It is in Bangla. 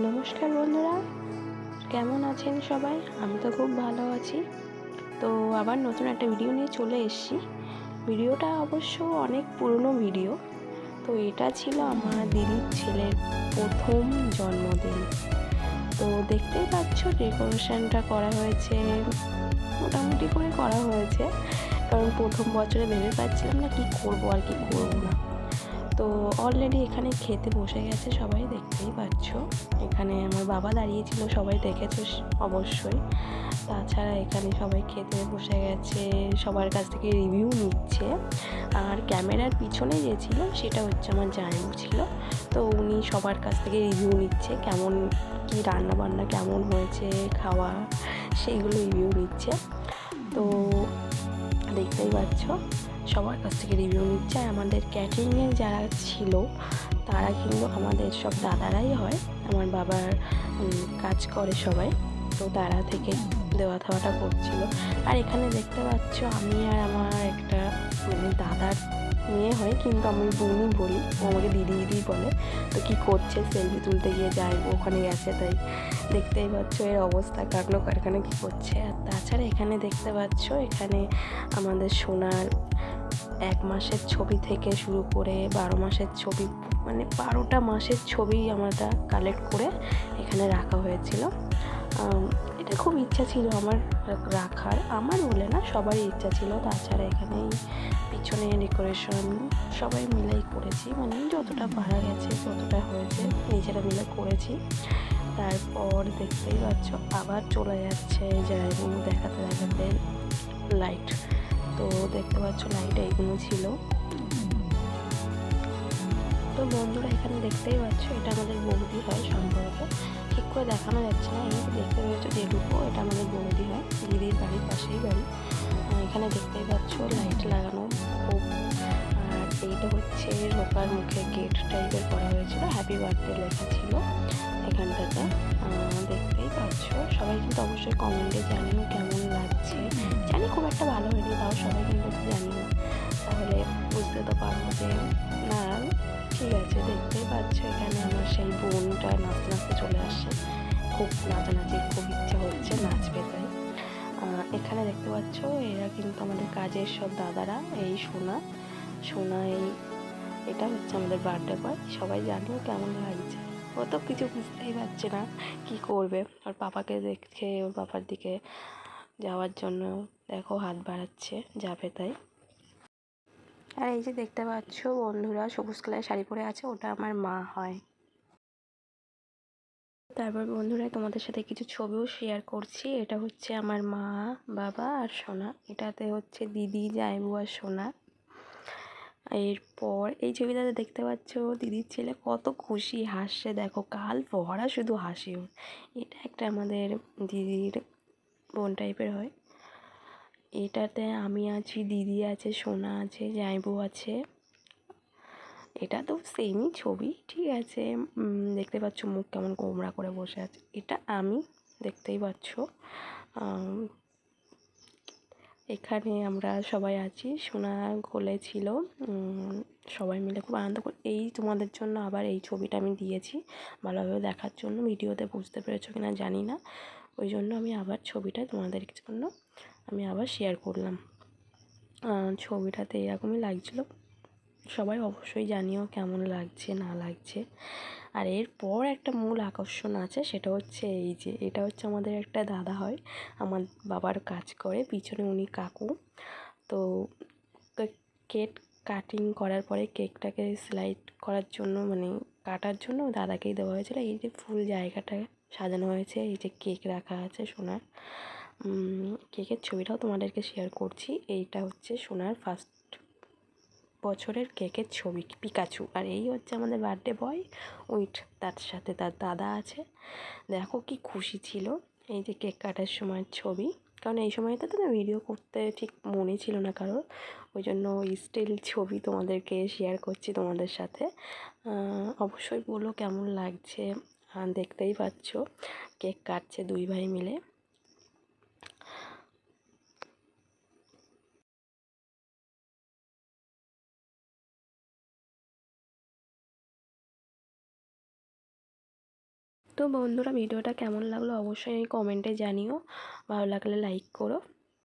নমস্কার বন্ধুরা, কেমন আছেন সবাই? আমি তো খুব ভালো আছি। তো আবার নতুন একটা ভিডিও নিয়ে চলে এসেছি। ভিডিওটা অবশ্য অনেক পুরনো ভিডিও। তো এটা ছিল আমার দিদির ছেলের প্রথম জন্মদিন। তো দেখতেই পাচ্ছ ডেকোরেশনটা করা হয়েছে, মোটামুটি করে করা হয়েছে, কারণ প্রথম বছরে ভেবে পাচ্ছিলাম না কি করব আর কি করব না। তো অলরেডি এখানে খেতে বসে গেছে সবাই, দেখতেই পাচ্ছ। এখানে আমার বাবা দাঁড়িয়েছিল, সবাই দেখেছো অবশ্যই। তাছাড়া এখানে সবাই খেতে বসে গেছে, সবার কাছ থেকে রিভিউ নিচ্ছে। আর ক্যামেরার পিছনে যে ছিল সেটা হচ্ছে আমার জামাইবাবু ছিল। তো উনি সবার কাছ থেকে রিভিউ নিচ্ছে, কেমন কি রান্না বান্না কেমন হয়েছে, খাওয়া সেইগুলো রিভিউ নিচ্ছে। তো দেখতেই পাচ্ছ সবার কাছ থেকে রিভিউ নিচ্ছে। আর আমাদের ক্যাটারিংয়ে যারা ছিল তারা কিন্তু আমাদের সব দাদারাই হয়, আমার বাবার কাজ করে সবাই। তো তারা থেকে দেওয়া থাওয়াটা করছিল। আর এখানে দেখতে পাচ্ছ আমি আর আমার একটা দাদার মেয়ে হয়, কিন্তু আমি বোনই বলি, ও আমাকে দিদি দিদি বলে। তো কী করছে, সেলফি তুলতে গিয়ে যাই ওখানে গেছে, তাই দেখতেই পাচ্ছ এর অবস্থা, কাটলো কারখানা কী করছে। আর তাছাড়া এখানে দেখতে পাচ্ছ এখানে আমাদের সোনার 1 মাসের ছবি থেকে শুরু করে 12 মাসের ছবি, মানে 12টা মাসের ছবি আমরা কালেক্ট করে এখানে রাখা হয়েছিল। এটা খুব ইচ্ছা ছিল আমার রাখার, আমার বলে না সবারই ইচ্ছা ছিল। তাছাড়া এখানে পিছনে ডেকোরেশন সবাই মিলেই করেছি, মানে যতটা পারা গেছে যতটা হয়েছে নিজেরা মিলে করেছি। তারপর দেখতেই পাচ্ছ আবার চলে যাচ্ছে জায়গাগুলো দেখাতে দেখাতে লাইট। তো দেখতে পাচ্ছ লাইট এইগুলো ছিল। তো বন্ধুরা এখানে দেখতেই পাচ্ছ এটা আমাদের বৌদি হয়, সম্পর্ক ঠিক করে দেখানো যাচ্ছে না, এমনি দেখতে পাচ্ছ যেটুকু এটা আমাদের বৌদি হয়, দিদির বাড়ির পাশেই বাড়ি। এখানে দেখতেই পাচ্ছ লাইট লাগানো খুব। আর এইটা হচ্ছে রোকার মুখে গেট টাইপের করা হয়েছিল, হ্যাপি বার্থডে লেখা ছিল এখানটাতে। দেখতেই পাচ্ছ সবাই কিন্তু অবশ্যই কমেন্টে জানিও কেমন লাগছে। জানি খুব একটা ভালো হয়নি, তাও সবাই কিন্তু জানিও, তাহলে বুঝতে তো পারবো যে না ঠিক আছে। দেখতেই পাচ্ছ এখানে আমার সেই বোনটা নাচতে নাচতে চলে আসছে, খুব নাচানাচির খুব ইচ্ছা হচ্ছে, নাচবে তাই। এখানে দেখতে পাচ্ছ এরা কিন্তু আমাদের কাজের সব দাদারা, এই সোনা সোনা এটা হচ্ছে আমাদের বার্থডে বয়। সবাই জানিও কেমন লাগছে। ও তো কিছু বুঝতেই পারছে না কি করবে, ওর পাপাকে দেখে ওর পাপার দিকে যাওয়ার জন্য দেখো হাত বাড়াচ্ছে, যাবে তাই। আর এই যে দেখতে পাচ্ছ বন্ধুরা সবুজ কালার শাড়ি পরে আছে, ওটা আমার মা হয়। তারপর বন্ধুরা তোমাদের সাথে কিছু ছবিও শেয়ার করছি। এটা হচ্ছে আমার মা, বাবা আর সোনা, এটাতে হচ্ছে দিদি, জামাইবু আর সোনা। এরপর এই ছবিটাতে দেখতে পাচ্ছ দিদির ছেলে কত খুশি, হাসছে দেখো, কাল ভরা শুধু হাসি ওর। এটা একটা আমাদের দিদির বোন টাইপের হয়। এটাতে আমি আছি, দিদি আছে, সোনা আছে, জামাইবু আছে। এটা তো সেমই ছবি, ঠিক আছে। দেখতে পাচ্ছ মুখ কেমন কোমড়া করে বসে আছে, এটা আমি, দেখতেই পাচ্ছ। এখানে আমরা সবাই আছি, সোনা কোলে ছিল, সবাই মিলে খুব আনন্দ করে। এই তোমাদের জন্য আবার এই ছবিটা আমি দিয়েছি ভালোভাবে দেখার জন্য, ভিডিওতে বুঝতে পেরেছো কিনা জানি না, ওই জন্য আমি আবার ছবিটা তোমাদের জন্য আমি আবার শেয়ার করলাম। ছবিটাতে এরকমই লাগছিলো, সবাই অবশ্যই জানিও কেমন লাগছে না লাগছে। আর এরপর একটা মূল আকর্ষণ আছে, সেটা হচ্ছে এই যে এটা হচ্ছে আমাদের একটা দাদা হয়, আমার বাবার কাজ করে, পিছনে উনি কাকু। তো কেক কাটিং করার পরে কেকটাকে স্লাইড করার জন্য, মানে কাটার জন্য দাদাকেই দেওয়া হয়েছিল। এই যে ফুল জায়গাটা সাজানো হয়েছে, এই যে কেক রাখা আছে সোনার, কেকের ছবিটাও তোমাদেরকে শেয়ার করছি। এইটা হচ্ছে সোনার ফার্স্ট বছরের কেকের ছবি, পিকাচু। আর এই হচ্ছে আমাদের বার্থডে বয়, উইথ তার সাথে তার দাদা আছে। দেখো কি খুশি ছিল। এই যে কেক কাটার সময় ছবি, কারণ এই সময়টা তো না ভিডিও করতে ঠিক মনে ছিল না কারোর, ওই জন্য স্টিল ছবি তোমাদেরকে শেয়ার করছি তোমাদের সাথে। অবশ্যই বলো কেমন লাগছে। দেখতেই পাচ্ছ কেক কাটছে দুই ভাই মিলে। তো বন্ধুরা ভিডিওটা কেমন লাগলো অবশ্যই কমেন্টে জানিও, ভালো লাগলে লাইক করো।